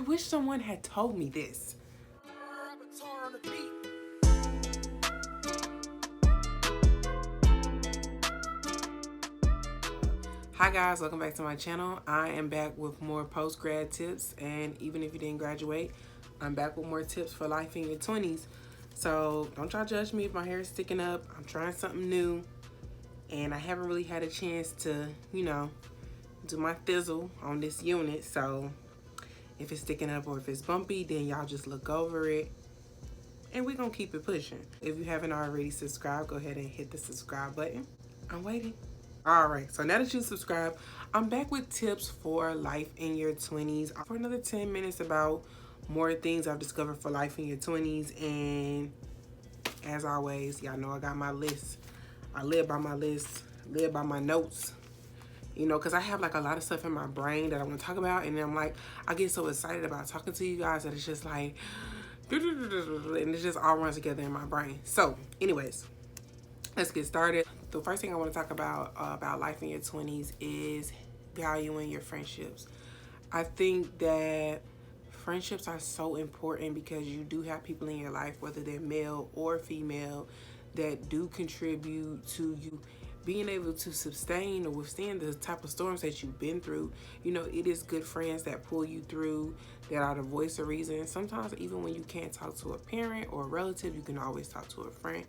wish someone had told me this. Hi guys, welcome back to my channel. I am back with more post-grad tips, and even if you didn't graduate, I'm back with more tips for life in your 20s. So don't try to judge me if my hair is sticking up. I'm trying something new, and I haven't really had a chance to, do my thizzle on this unit. So if it's sticking up or if it's bumpy, then y'all just look over it, and we're gonna keep it pushing. If you haven't already subscribed, go ahead and hit the subscribe button. I'm waiting. All right, so now that you subscribe, I'm back with tips for life in your 20s for another 10 minutes about more things I've discovered for life in your 20s. And as always, y'all know I got my list. I live by my list, live by my notes, because I have like a lot of stuff in my brain that I want to talk about, and then I'm like, I get so excited about talking to you guys that it's just like, and it just all runs together in my brain. So anyways, let's get started. The first thing I want to talk about life in your 20s is valuing your friendships. I think that friendships are so important because you do have people in your life, whether they're male or female, that do contribute to you being able to sustain or withstand the type of storms that you've been through. It is good friends that pull you through, that are the voice of reason. Sometimes even when you can't talk to a parent or a relative, you can always talk to a friend.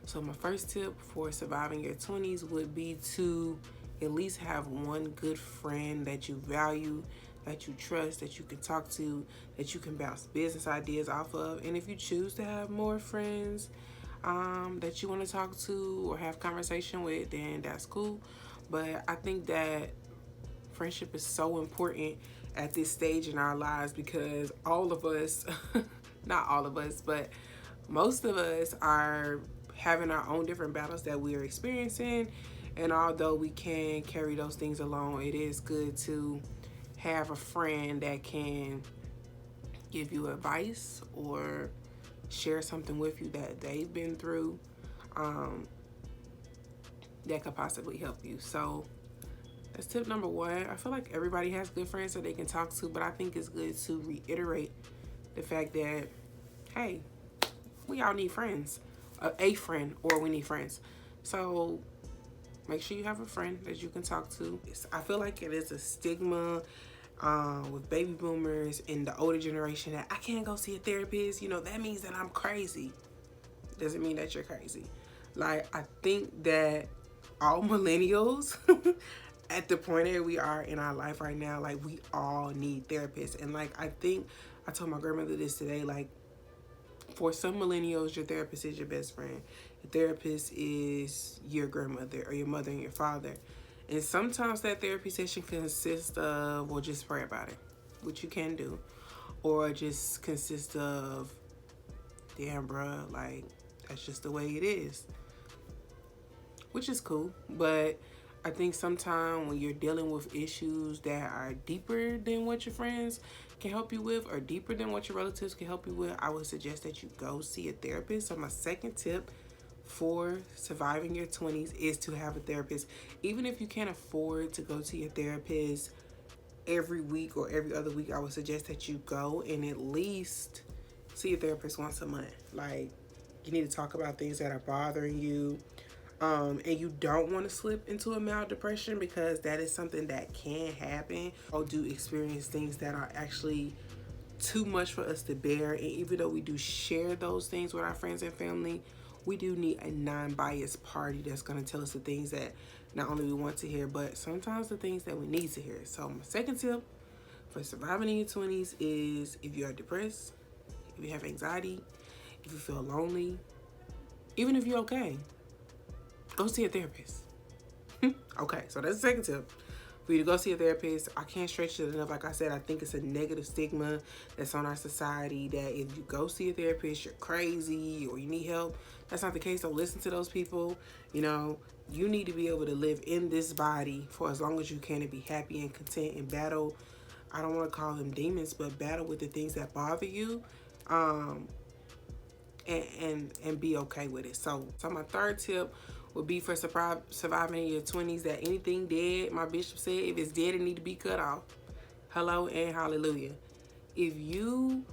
So my first tip for surviving your 20s would be to at least have one good friend that you value, that you trust, that you can talk to, that you can bounce business ideas off of. And if you choose to have more friends that you want to talk to or have conversation with, then that's cool. But I think that friendship is so important at this stage in our lives because all of us, not all of us, but most of us are having our own different battles that we are experiencing. And although we can carry those things alone, it is good to have a friend that can give you advice or share something with you that they've been through that could possibly help you. So that's tip number one. I feel like everybody has good friends that they can talk to, but I think it's good to reiterate the fact that, hey, we all need friends. A friend, or we need friends. So make sure you have a friend that you can talk to. I feel like it is a stigma with baby boomers in the older generation that I can't go see a therapist. That means that I'm crazy. Doesn't mean that you're crazy. Like, I think that all millennials at the point that we are in our life right now, like, we all need therapists. And like, I think I told my grandmother this today, like, for some millennials, your therapist is your best friend. Your therapist is your grandmother or your mother and your father. And sometimes that therapy session consists of, well, just pray about it, which you can do. Or just consist of, damn, bruh, like, that's just the way it is. Which is cool. But I think sometimes when you're dealing with issues that are deeper than what your friends can help you with or deeper than what your relatives can help you with, I would suggest that you go see a therapist. So my second tip for surviving your 20s is to have a therapist. Even if you can't afford to go to your therapist every week or every other week, I would suggest that you go and at least see a therapist once a month. Like, you need to talk about things that are bothering you. And you don't want to slip into a mild depression because that is something that can happen. Or do experience things that are actually too much for us to bear. And even though we do share those things with our friends and family, we do need a non-biased party that's going to tell us the things that not only we want to hear, but sometimes the things that we need to hear. So my second tip for surviving in your 20s is, if you are depressed, if you have anxiety, if you feel lonely, even if you're okay, go see a therapist. Okay, so that's the second tip. For you to go see a therapist, I can't stretch it enough. Like I said, I think it's a negative stigma that's on our society that if you go see a therapist, you're crazy or you need help. That's not the case. Don't listen to those people. You need to be able to live in this body for as long as you can and be happy and content and battle. I don't want to call them demons, but battle with the things that bother you. And be okay with it. So my third tip would be for surviving in your 20s that anything dead, my bishop said, if it's dead, it need to be cut off. Hello and hallelujah. If you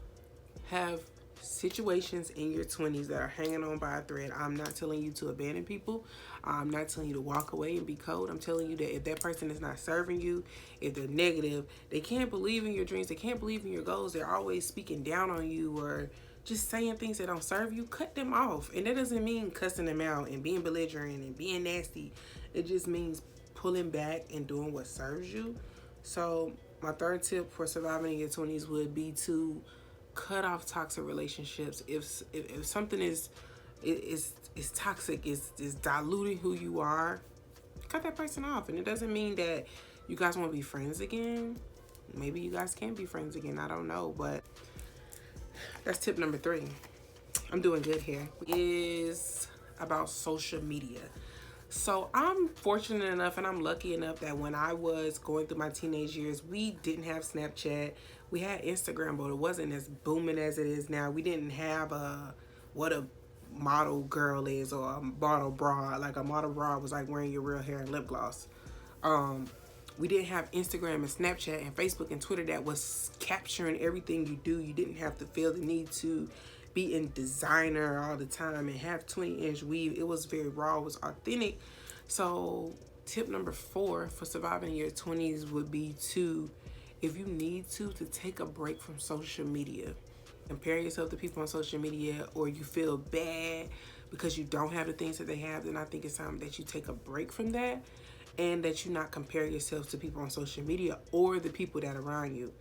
have situations in your 20s that are hanging on by a thread, I'm not telling you to abandon people. I'm not telling you to walk away and be cold. I'm telling you that if that person is not serving you, if they're negative, they can't believe in your dreams, they can't believe in your goals, they're always speaking down on you or just saying things that don't serve you, cut them off. And that doesn't mean cussing them out and being belligerent and being nasty. It just means pulling back and doing what serves you. So my third tip for surviving in your 20s would be to cut off toxic relationships. If something is toxic, is diluting who you are, cut that person off. And it doesn't mean that you guys won't be friends again. Maybe you guys can be friends again. I don't know, but that's tip number 3. I'm doing good here. Is about social media. So I'm fortunate enough and I'm lucky enough that when I was going through my teenage years, we didn't have Snapchat. We had Instagram, but it wasn't as booming as it is now. We didn't have what a model girl is or a model bra. Like a model bra was like wearing your real hair and lip gloss. We didn't have Instagram and Snapchat and Facebook and Twitter that was capturing everything you do. You didn't have to feel the need to be in designer all the time and have 20-inch weave. It was very raw, it was authentic. So tip number 4 for surviving in your 20s would be to, if you need to take a break from social media. Compare yourself to people on social media, or you feel bad because you don't have the things that they have, then I think it's time that you take a break from that and that you not compare yourself to people on social media or the people that are around you.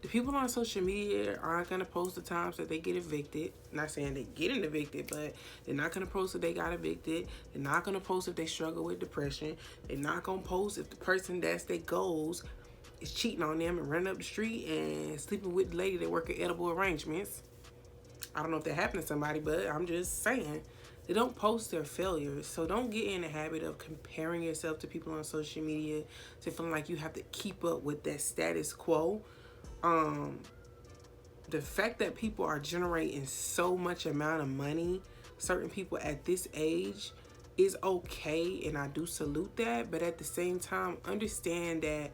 The people on social media aren't going to post the times that they get evicted. Not saying they're getting evicted, but they're not going to post if they got evicted. They're not going to post if they struggle with depression. They're not going to post if the person that's their goals is cheating on them and running up the street and sleeping with the lady that work at Edible Arrangements. I don't know if that happened to somebody, but I'm just saying. They don't post their failures. So don't get in the habit of comparing yourself to people on social media to feeling like you have to keep up with that status quo. The fact that people are generating so much amount of money, certain people at this age, is okay, and I do salute that. But at the same time, understand that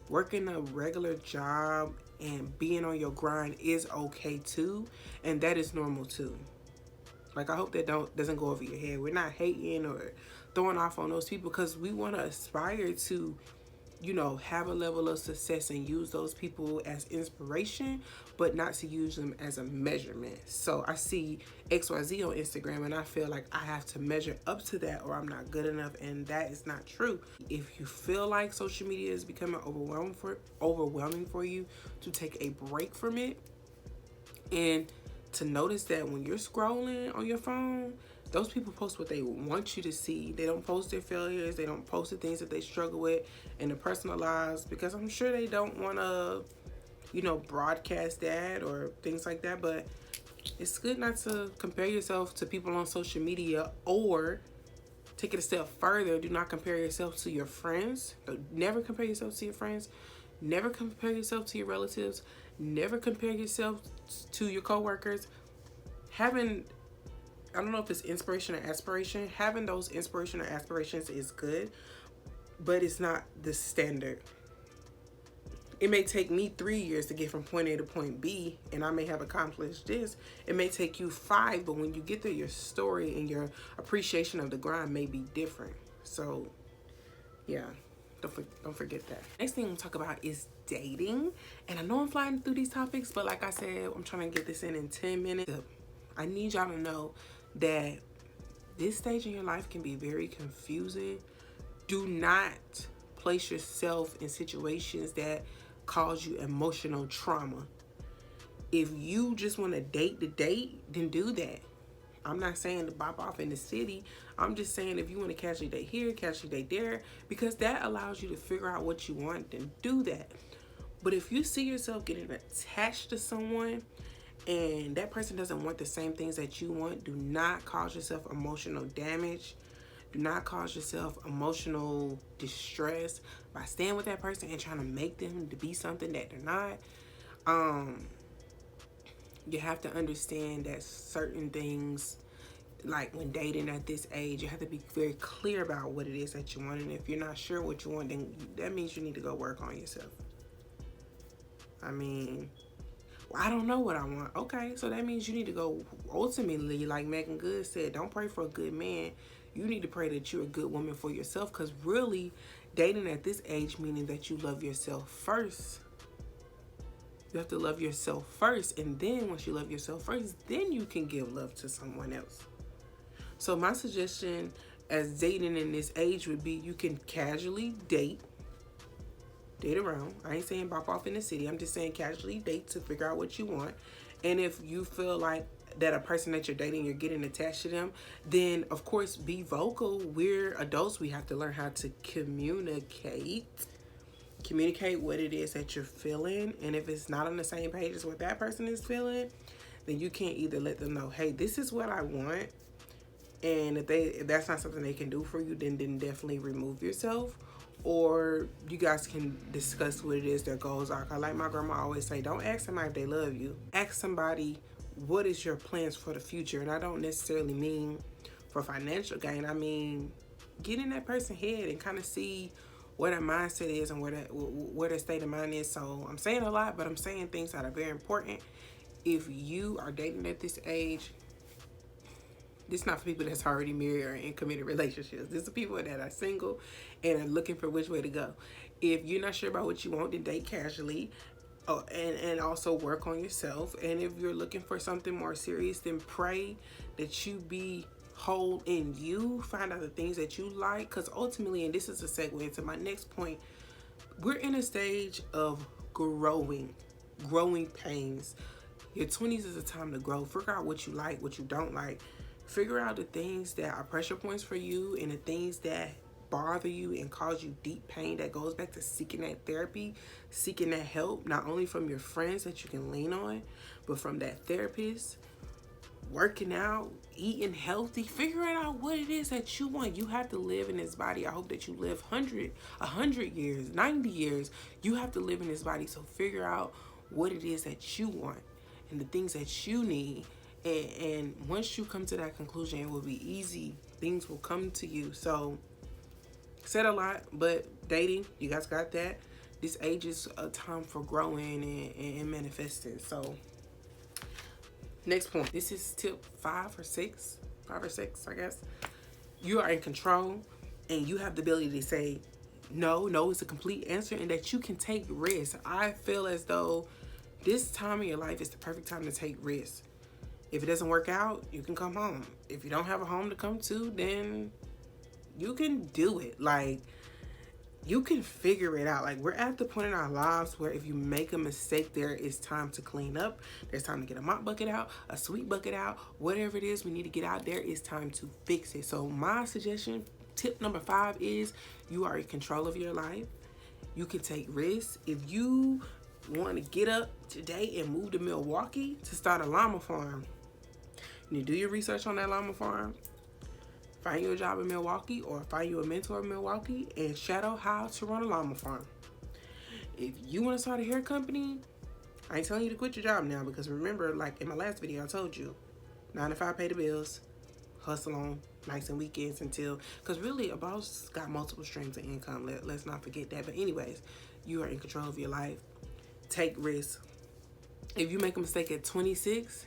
working a regular job and being on your grind is okay too, and that is normal too. Like, I hope that doesn't go over your head. We're not hating or throwing off on those people, because we want to aspire to, have a level of success and use those people as inspiration, but not to use them as a measurement. So I see XYZ on Instagram and I feel like I have to measure up to that or I'm not good enough, and that is not true. If you feel like social media is becoming overwhelming for you, to take a break from it and to notice that when you're scrolling on your phone, those people post what they want you to see. They don't post their failures. They don't post the things that they struggle with in their personal lives, because I'm sure they don't want to, broadcast that or things like that. But it's good not to compare yourself to people on social media, or take it a step further. Do not compare yourself to your friends. Never compare yourself to your friends. Never compare yourself to your relatives. Never compare yourself to your coworkers. I don't know if it's inspiration or aspiration. Having those inspiration or aspirations is good, but it's not the standard. It may take me 3 years to get from point A to point B, and I may have accomplished this. It may take you 5, but when you get there, your story and your appreciation of the grind may be different. So, yeah, don't forget that. Next thing we'll talk about is dating. And I know I'm flying through these topics, but like I said, I'm trying to get this in 10 minutes. I need y'all to know that this stage in your life can be very confusing. Do not place yourself in situations that cause you emotional trauma. If you just want to date the date, then do that. I'm not saying to bop off in the city. I'm just saying if you want to casually date here, casually date there, because that allows you to figure out what you want, then do that. But if you see yourself getting attached to someone and that person doesn't want the same things that you want, do not cause yourself emotional damage. Do not cause yourself emotional distress by staying with that person and trying to make them to be something that they're not. You have to understand that certain things, like when dating at this age, you have to be very clear about what it is that you want. And if you're not sure what you want, then that means you need to go work on yourself. I don't know what I want. Okay, so that means you need to go ultimately, like Megan Good said, don't pray for a good man. You need to pray that you're a good woman for yourself, because really, dating at this age, meaning that you love yourself first. You have to love yourself first, and then once you love yourself first, then you can give love to someone else. So my suggestion as dating in this age would be you can casually date around. I ain't saying bop off in the city. I'm just saying casually date to figure out what you want. And if you feel like that a person that you're dating, you're getting attached to them, then of course be vocal. We're adults. We have to learn how to communicate what it is that you're feeling. And if it's not on the same page as what that person is feeling, then you can't either let them know, hey, this is what I want. And if that's not something they can do for you, then definitely remove yourself. Or you guys can discuss what it is their goals are. Like my grandma always say, don't ask somebody if they love you. Ask somebody, what is your plans for the future? And I don't necessarily mean for financial gain. I mean, get in that person's head and kind of see where their mindset is and where their state of mind is. So I'm saying a lot, but I'm saying things that are very important. If you are dating at this age, this is not for people that's already married or in committed relationships. This is people that are single and are looking for which way to go. If you're not sure about what you want, then date casually, and also work on yourself. And if you're looking for something more serious, then pray that you be whole in you. Find out the things that you like, because ultimately, and this is a segue into my next point, we're in a stage of growing pains. Your 20s is a time to grow. Figure out what you like, what you don't like. Figure out the things that are pressure points for you and the things that bother you and cause you deep pain. That goes back to seeking that therapy, seeking that help, not only from your friends that you can lean on, but from that therapist. Working out, eating healthy, figuring out what it is that you want. You have to live in this body. I hope that you live 100 years, 90 years. You have to live in this body. So figure out what it is that you want and the things that you need. And once you come to that conclusion, it will be easy. Things will come to you. So, said a lot, but dating, you guys got that. This age is a time for growing and manifesting. So, next point. This is tip 5 or 6, I guess. You are in control, and you have the ability to say no. No is a complete answer, and that you can take risks. I feel as though this time in your life is the perfect time to take risks. If it doesn't work out, you can come home. If you don't have a home to come to, then you can do it. Like, you can figure it out. Like, we're at the point in our lives where if you make a mistake, there is time to clean up. There's time to get a mop bucket out, a sweep bucket out, whatever it is we need to get out, there is time to fix it. So my suggestion, tip number 5 is you are in control of your life. You can take risks. If you want to get up today and move to Milwaukee to start a llama farm, you do your research on that llama farm, find you a job in Milwaukee or find you a mentor in Milwaukee and shadow how to run a llama farm. If you want to start a hair company, I ain't telling you to quit your job now, because remember, like in my last video, I told you 9 to 5 pay the bills, hustle on nights and weekends because really a boss got multiple streams of income. Let's not forget that. But anyways, you are in control of your life. Take risks. If you make a mistake at 26,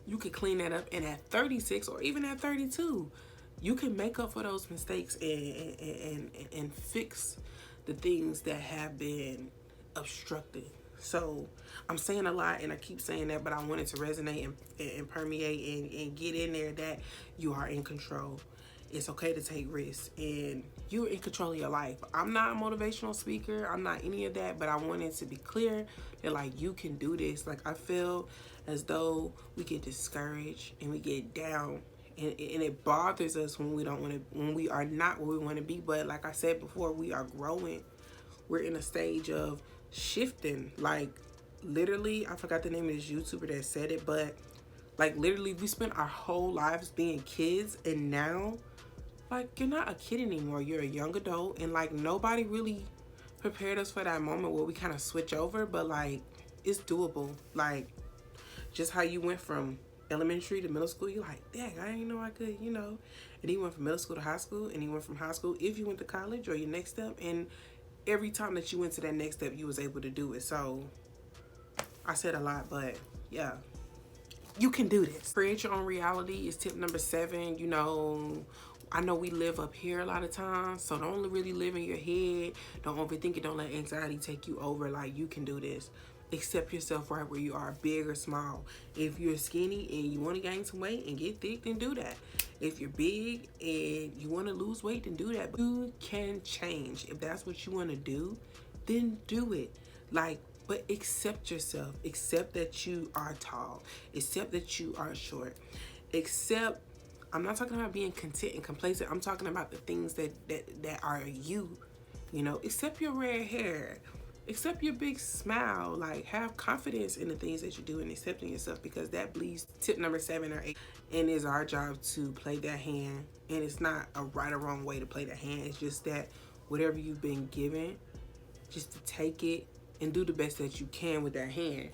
you could clean that up, and at 36 or even at 32, you can make up for those mistakes and fix the things that have been obstructed. So I'm saying a lot, and I keep saying that, but I want it to resonate and permeate and get in there that you are in control. It's okay to take risks, and you're in control of your life. I'm not a motivational speaker. I'm not any of that, but I want it to be clear that, like, you can do this. Like, I feel as though we get discouraged and we get down, and it bothers us when we are not where we want to be. But like I said before, we are growing. We're in a stage of shifting. Like, literally, I forgot the name of this YouTuber that said it, but like, literally, we spent our whole lives being kids, and now, like, you're not a kid anymore. You're a young adult, and like, nobody really prepared us for that moment where we kind of switch over, but like, it's doable. Like, just how you went from elementary to middle school, you're like, dang, I didn't know I could, you know. And you went from middle school to high school, and you went from high school, if you went to college, or your next step, and every time that you went to that next step, you was able to do it. So I said a lot, but yeah, you can do this. Create your own reality is tip number 7. You know, I know we live up here a lot of times, so don't really live in your head. Don't overthink it. Don't let anxiety take you over. Like, you can do this. Accept yourself right where you are, big or small. If you're skinny and you want to gain some weight and get thick, then do that. If you're big and you want to lose weight, then do that. But you can change. If that's what you want to do, then do it. Like, but accept yourself. Accept that you are tall. Accept that you are short. Accept, I'm not talking about being content and complacent. I'm talking about the things that are you. You know, accept your red hair. Accept your big smile. Like, have confidence in the things that you do and accepting yourself, because that bleeds tip number 7 or 8. And it's our job to play that hand. And it's not a right or wrong way to play the hand. It's just that whatever you've been given, just to take it and do the best that you can with that hand.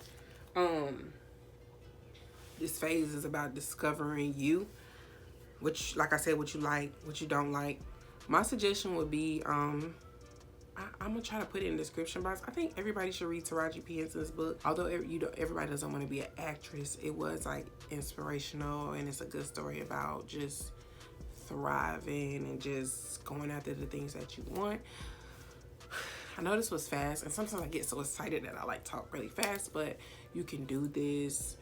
This phase is about discovering you, which, like I said, what you like, what you don't like. My suggestion would be, I'm gonna try to put it in the description box. I think everybody should read Taraji P. Henson's book. Although everybody doesn't want to be an actress, it was like inspirational, and it's a good story about just thriving and just going after the things that you want. I know this was fast, and sometimes I get so excited that I like talk really fast, but you can do this.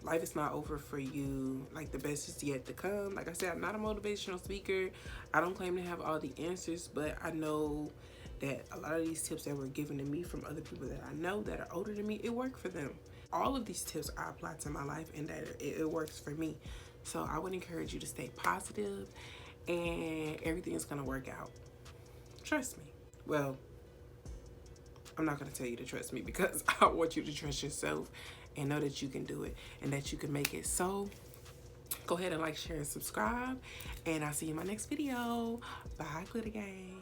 Life is not over for you. Like, the best is yet to come. Like I said, I'm not a motivational speaker. I don't claim to have all the answers, but I know that a lot of these tips that were given to me from other people that I know that are older than me, it worked for them. All of these tips I apply to my life, and that it works for me. So I would encourage you to stay positive, and everything is gonna work out. Trust me. Well, I'm not going to tell you to trust me, because I want you to trust yourself and know that you can do it and that you can make it. So go ahead and like, share, and subscribe, and I'll see you in my next video. Bye, Glitter Gang.